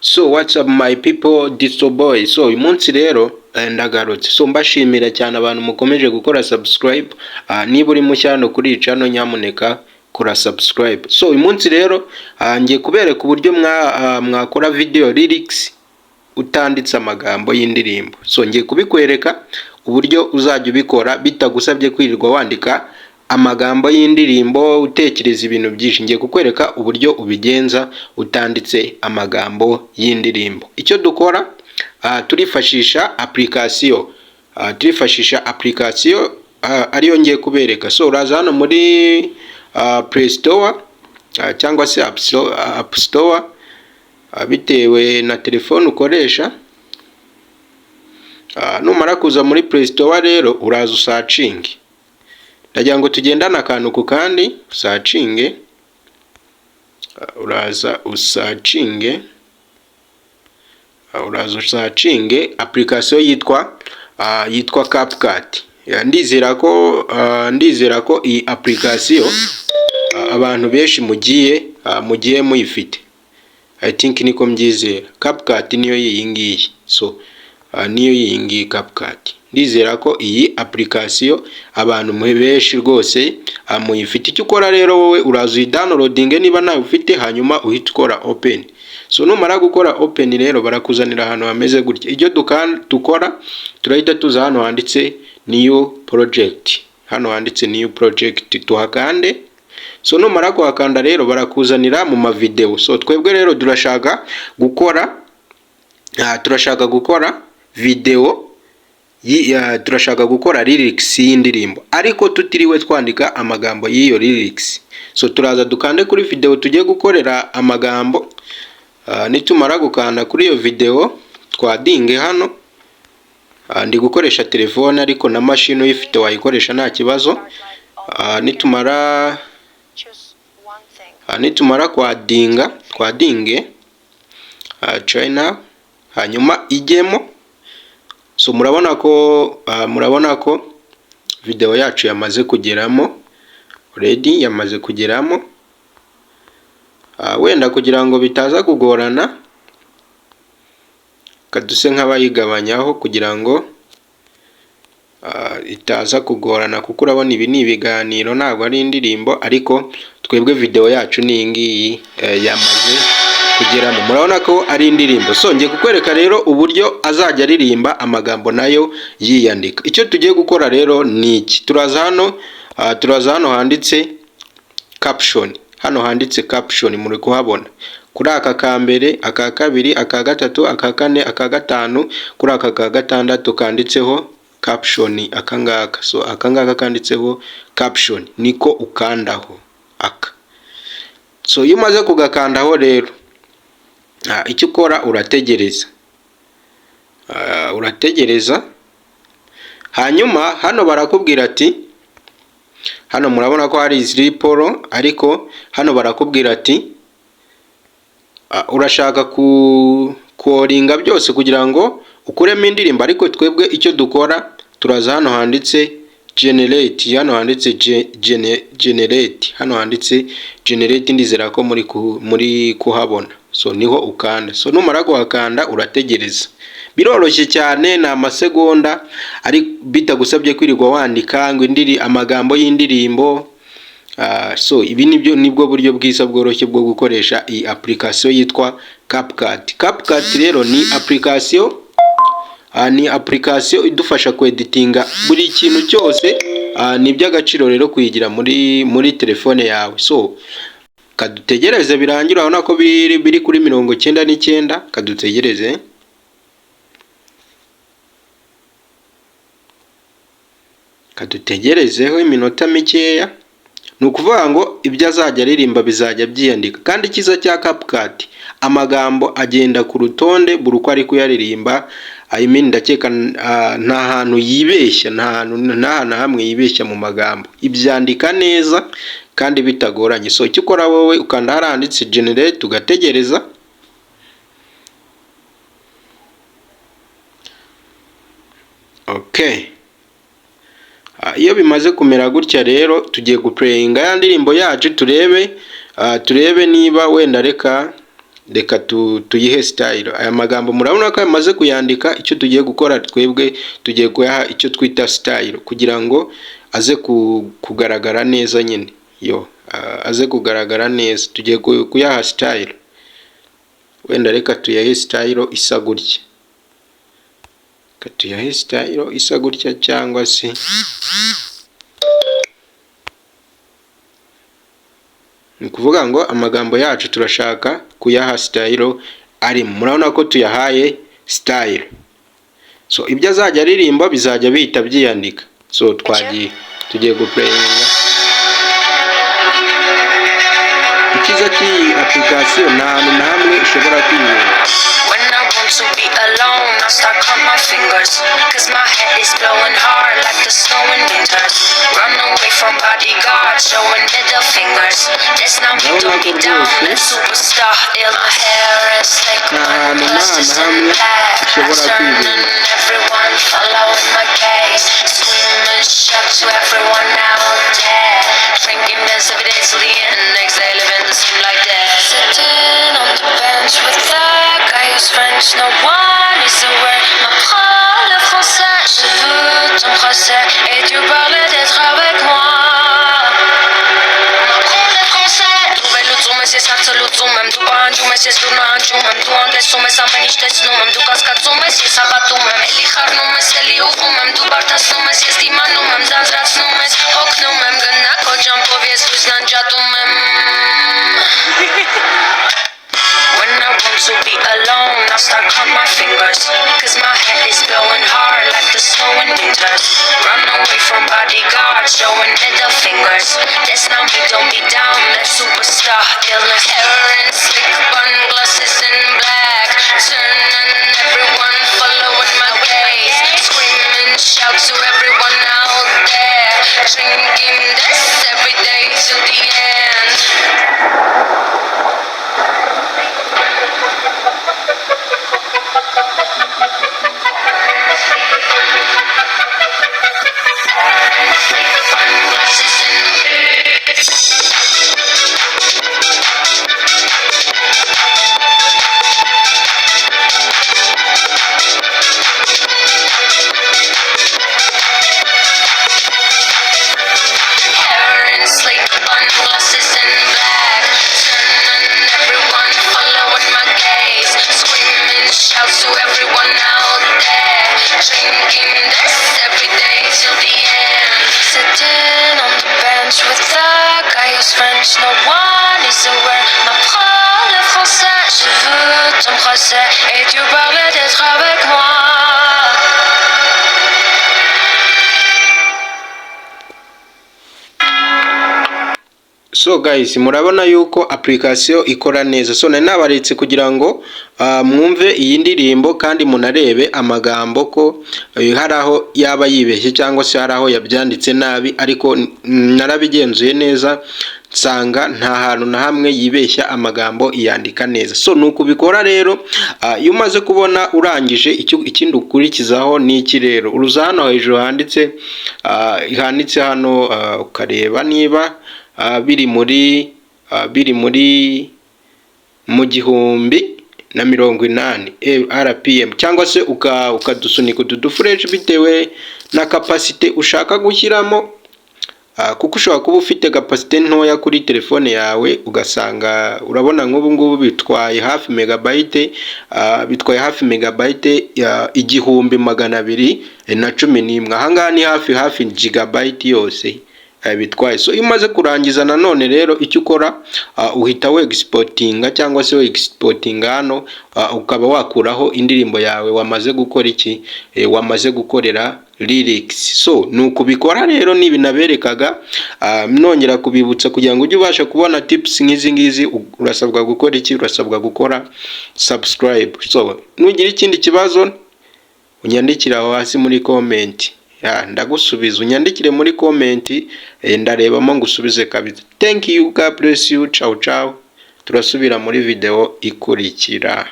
So what's up my people, Digital Boy. So uyu munsi rero ndagarutse. So mbashimira cyane abantu mukomeje gukora subscribe. Niba uri mushya hano kuri iyi channel nyamuneka kora subscribe. So uyu munsi rero ngiye kubereka uburyo mwakora video lyrics utanditse amagambo y'indirimbo. So ngiye kubikwereka uburyo uzajya ubikora bitagusabye kwirirwa wandika amagambo y'indirimbo utekereza ibintu byinshi. Ngiye kukwereka uburyo ubigenza utanditse amagambo y'indirimbo. Icyo dukora turifashisha application ariyo ngiye kubereka. So uraza hano muri Play Store cyangwa se App Store bitewe na telefone ukoresha. Numara kuza muri Play Store rero uraza usearching. Ndagira ngo tugendane akantu ku kandi usearching. Uraza usearching application yitwa CapCut. Ndizera ko iyi application abantu benshi mugiye muyifite. I think niko mbyizera. CapCut niyo iyi ngiyi. So niyo iyi ngiyi CapCut. Ndizera ko iyi application abantu benshi rwose muyifite. Icyo ukora rero wowe uraza uyidownloading niba nawe ufite, hanyuma uhita ukora open. So numara gukora open rero barakuzanira ahantu hameze gutya. Icyo dukora turahita tuza hano handitse new project. Hano handitse new project tuhakande. So numara kuhakanda rero barakuzanira mu ma video. So twebwe rero turashaka gukora video, turashaka gukora lyrics y'indirimbo ariko tutiriwe twandika amagambo y'iyo lyrics. So turaza dukande kuri video tujye gukorera amagambo. Nitumara gukanda kuri iyo video twadinge hano. Ndi gukoresha telefone ariko na machine uyifite wayikoresha nta kibazo. Nitumara twadinge China hanyuma ijyemo. So murabona ko video yacu yamaze kugeramo already, yamaze kugeramo. Wenda kugira ngo bitaza kugorana kaduse nk'abayigabanyaho kugira ngo itaza kugorana, kuko urabona ibi ni ibiganiro ntabwo ari indirimbo, ariko twebwe video yacu ni ngiyi yamaze kugeramo. Murabona ko ari indirimbo. So ngiye kukwereka rero uburyo azajya aririmba amagambo nayo yiyandika. Icyo tugiye gukora rero ni iki. Turaza hano handitse caption. Hano handitse caption muri kuhabona. Kuri aka ka mbere, aka kabiri, aka gatatu, aka kane, aka gatanu, kuri aka ka gatandatu kanditseho caption akangaka. So akangaka kanditseho caption niko ukandaho aka. So iyo umaze kugakandaho rero icyo ukora urategereza. Hanyuma hano barakubwira ati, hano murabona ko hari ziriporo, ariko hano barakubwira ati urashaka kuoringa byose kugira ngo ukuremo indirimbo, ariko twebwe icyo dukora turaza hano handitse generate. Hano handitse generate. Hano handitse generate. Ndizera ko muri kuhabona. So niho ukanda. So numara kuhakanda urategereza. Biroroshye cyane, na amasegonda, ari bitagusabye kwirirwa wandika ngo amagambo y'indirimbo. So ibi nibwo buryo bwiza bworoshye bwo gukoresha iyi application yitwa CapCut. CapCut rero ni application idufasha kweditinga buri kintu cyose. Ni by'agaciro rero kuyigira muri telefone yawe. So kadutegereze birangira. Urabona ko biri kuri 99. Kadutegerezeho iminota mikeya. Ni ukuvuga ngo ibyo azajya aririmba bizajya byiyandika. Kandi ikiza cya CapCut, amagambo agenda ku rutonde buri uko ari kuyaririmba. Ndakeka nta hantu yibeshya, nta hantu hamwe yibeshya mu magambo. Ibyandika neza kandi bitagoranye. So icyo ukora wowe ukanda haranditse generate ugategereza. Okay. Iyo bimaze kumera gutya rero tugiye guplayinga ya ndirimbo yacu turebe niba wenda reka reka tuyihe style. Aya magambo murabona ko yamaze kuyandika. Icyo tugiye gukora twebwe tugiye kuyaha icyo twita style kugira ngo aze kugaragara neza nyine. Aze kugaragara neza, tugiye kuyaha style. Wenda reka tuyahe style isa gutya. Tuyahe style isa gutya cyangwa se ni kuvuga ngo amagambo yacu turashaka kuyaha style ari. Murabona ko tuyahaye style. So ibyo azajya aririmba bizajya bihita byiyandika. So tugiye guplayinga. Ikiza cy'iyi application nta hantu na hamwe ushobora kwiyumva. To be alone, I start count my fingers, cause my head is blowing hard like the snow in winters. Run away from bodyguards, showing middle fingers. That's not me, don't be down, that superstar. Ill my hair is slick, my glasses in black. I turn and everyone following my gaze. Screaming shock to everyone out there. Drinking this every day till the end, next day living the same like that. Sitting on the bench with that guy who's French, no one is aware. M'apprends le français, je veux t'embrasser et tu parlais d'être avec moi. M'apprends le français, trouver l'autre mais c'est ça c'est l'autre même tout pas un jour mais c'est sur un jour même tout anglais sur mais ça m'a niche test non même tout cascade sur mais c'est ça pas tout même eli khar non mais c'est li ou même tout bartas non mais c'est stima non même zanzrat non mais hok non même gna ko jump powiedz plus nanja tu même. When I want to be alone, I start count my fingers, cause my head is blowing hard like the snow in winters. Run away from bodyguards, showing middle fingers. That's not me, don't be down, that superstar illness. Hair in slick bun, glasses in black. Turn and everyone following my gaze. Screaming, shout to everyone out there. Drinking this every day till the end. To everyone out there, drinking this every day till the end. Sitting on the bench with the guy who's French, no one is aware. M'apprends le français, je veux t'embrasser et tu parlais d'être avec moi. So guys, murabona yuko application ikora neza. So nari nabaretse kugira ngo mwumve iyi ndirimbo kandi munarebe amagambo ko hari aho yaba yibeshye cyangwa se hari aho yabyanditse nabi, ariko narabigenzuye neza nsanga nta hantu na hamwe yibeshya amagambo iyandika neza. So nuko bikora rero. Iyo umaze kubona urangije, ikindi ukurikizaho ni iki rero, uruza hano hejuru handitse hano ukareba niba biri muri mu 1080 rpm, cyangwa se ukadusunika udufresh bitewe na capacity ushaka gushyiramo, kuko ushobora kuba ufite capacity ntoya kuri telefone yawe ugasanga urabona nk'ubu ngubu bitwaye hafi megabyte, bitwaye hafi megabyte 1211. Ahangaha ni hafi gigabyte yose bitwaye. So imaze kurangiza nanone rero icyo ukora uhita we exportinga cyangwa se we exportinga hano, ukaba wakuraho indirimbo yawe wamaze gukora iki, wamaze gukorera lyrics. So nuko bikora rero, nibi naberekaga. Nongera kubibutsa kugira ngo ujye ubasha kubona tips nk'izi ngizi, urasabwa gukora iki, urasabwa gukora subscribe. So nugira ikindi kibazo unyandikira aho hasi muri comment, ndagusubiza. Unyandikire muri comment, ndarebamo ngusubize kabisa. Thank you, God bless you, ciao ciao. Turasubira muri video ikurikira.